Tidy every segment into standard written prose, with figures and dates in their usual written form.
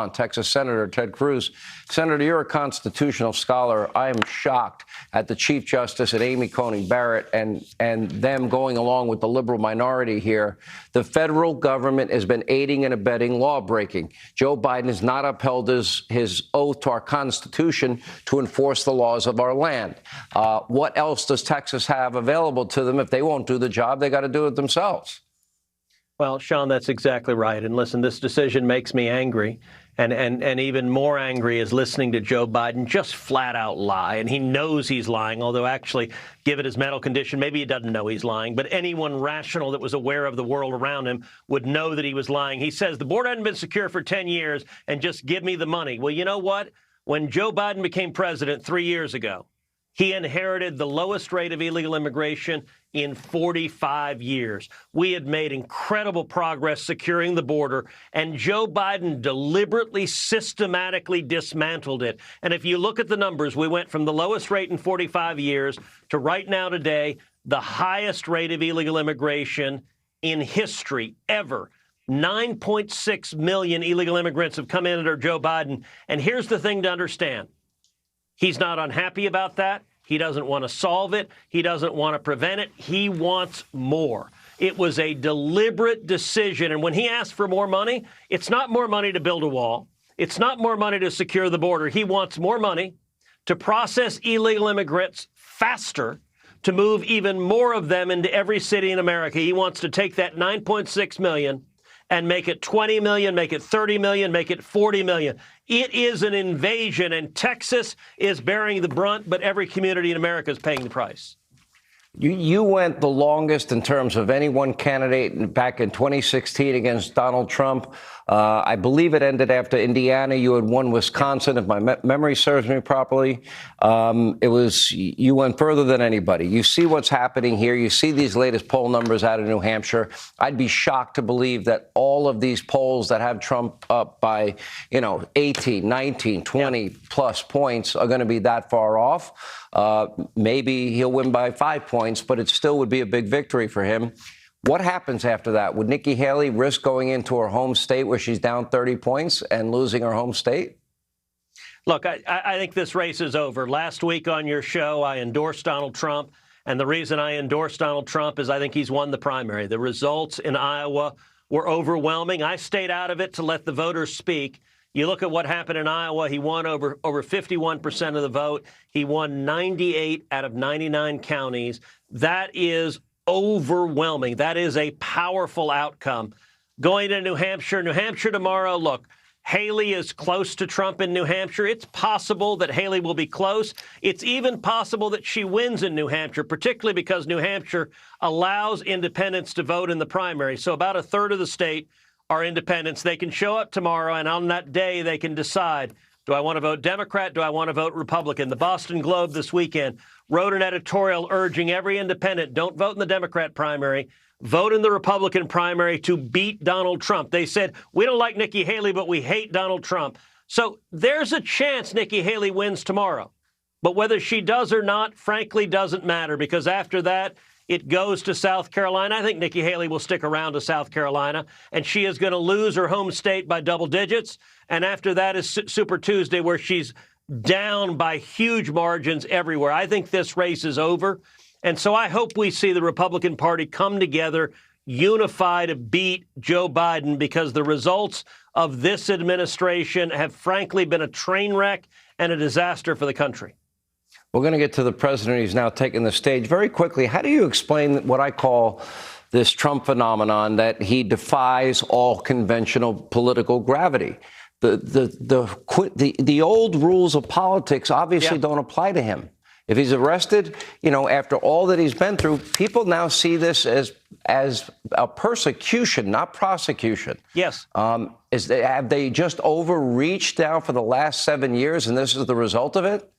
Texas Senator Ted Cruz. Senator, you're a constitutional scholar. I am shocked at the Chief Justice and Amy Coney Barrett and them going along with the liberal minority here. The federal government has been aiding and abetting law breaking. Joe Biden has not upheld his oath to our Constitution to enforce the laws of our land. What else does Texas have available to them? If they won't do the job, they got to do it themselves. Well, Sean, that's exactly right. And listen, this decision makes me angry. And even more angry is listening to Joe Biden just flat out lie. And he knows he's lying, although actually, given his mental condition, maybe he doesn't know he's lying. But anyone rational that was aware of the world around him would know that he was lying. He says the border hadn't been secure for 10 years and just give me the money. Well, you know what? When Joe Biden became president 3 years ago, he inherited the lowest rate of illegal immigration in 45 years. We had made incredible progress securing the border, and Joe Biden deliberately, systematically dismantled it. And if you look at the numbers, we went from the lowest rate in 45 years to right now today, the highest rate of illegal immigration in history ever. 9.6 million illegal immigrants have come in under Joe Biden. And here's the thing to understand. He's not unhappy about that. He doesn't want to solve it. He doesn't want to prevent it. He wants more. It was a deliberate decision. And when he asked for more money, it's not more money to build a wall. It's not more money to secure the border. He wants more money to process illegal immigrants faster, to move even more of them into every city in America. He wants to take that 9.6 million and make it 20 million, make it 30 million, make it 40 million. It is an invasion, and Texas is bearing the brunt, but every community in America is paying the price. You went the longest in terms of any one candidate back in 2016 against Donald Trump. I believe it ended after Indiana. You had won Wisconsin, if my memory serves me properly. You went further than anybody. You see what's happening here. You see these latest poll numbers out of New Hampshire. I'd be shocked to believe that all of these polls that have Trump up by, 18, 19, 20 plus points are going to be that far off. Maybe he'll win by 5 points, but it still would be a big victory for him. What happens after that? Would Nikki Haley risk going into her home state where she's down 30 points and losing her home state? Look, I think this race is over. Last week on your show, I endorsed Donald Trump. And the reason I endorsed Donald Trump is I think he's won the primary. The results in Iowa were overwhelming. I stayed out of it to let the voters speak. You look at what happened in Iowa. He won over 51% of the vote. He won 98 out of 99 counties. That is overwhelming. That is a powerful outcome. Going to New Hampshire tomorrow, look, Haley is close to Trump in New Hampshire. It's possible that Haley will be close. It's even possible that she wins in New Hampshire, particularly because New Hampshire allows independents to vote in the primary. So about a third of the state are independents. They can show up tomorrow, and on that day, they can decide, do I want to vote Democrat? Do I want to vote Republican? The Boston Globe this weekend wrote an editorial urging every independent, don't vote in the Democrat primary, vote in the Republican primary to beat Donald Trump. They said, we don't like Nikki Haley, but we hate Donald Trump. So there's a chance Nikki Haley wins tomorrow. But whether she does or not, frankly, doesn't matter, because after that, it goes to South Carolina. I think Nikki Haley will stick around to South Carolina, and she is going to lose her home state by double digits. And after that is Super Tuesday, where she's down by huge margins everywhere. I think this race is over. And so I hope we see the Republican Party come together, unify to beat Joe Biden, because the results of this administration have frankly been a train wreck and a disaster for the country. We're going to get to the president. He's now taking the stage. Very quickly, how do you explain what I call this Trump phenomenon, that he defies all conventional political gravity? The old rules of politics obviously don't apply to him. If he's arrested, after all that he's been through, people now see this as a persecution, not prosecution. Yes. Have they just overreached now for the last 7 years, and this is the result of it?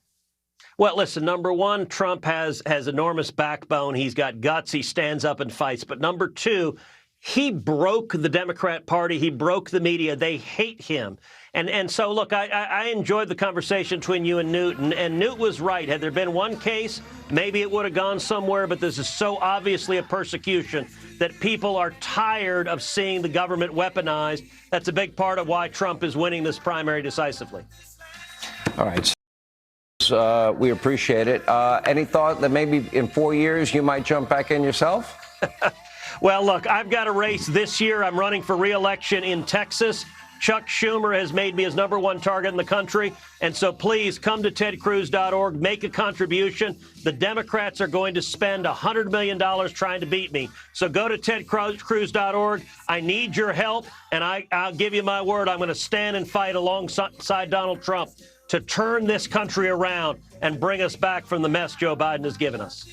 Well, listen, number one, Trump has enormous backbone. He's got guts. He stands up and fights. But number two, he broke the Democrat Party. He broke the media. They hate him. And so, look, I enjoyed the conversation between you and Newt, and Newt was right. Had there been one case, maybe it would have gone somewhere, but this is so obviously a persecution that people are tired of seeing the government weaponized. That's a big part of why Trump is winning this primary decisively. All right. We appreciate it. Any thought that maybe in 4 years you might jump back in yourself? Well, look, I've got a race this year. I'm running for re-election in Texas. Chuck Schumer has made me his #1 target in the country. And so please come to tedcruz.org, make a contribution. The Democrats are going to spend $100 million trying to beat me. So go to tedcruz.org. I need your help, and I'll give you my word. I'm going to stand and fight alongside Donald Trump to turn this country around and bring us back from the mess Joe Biden has given us.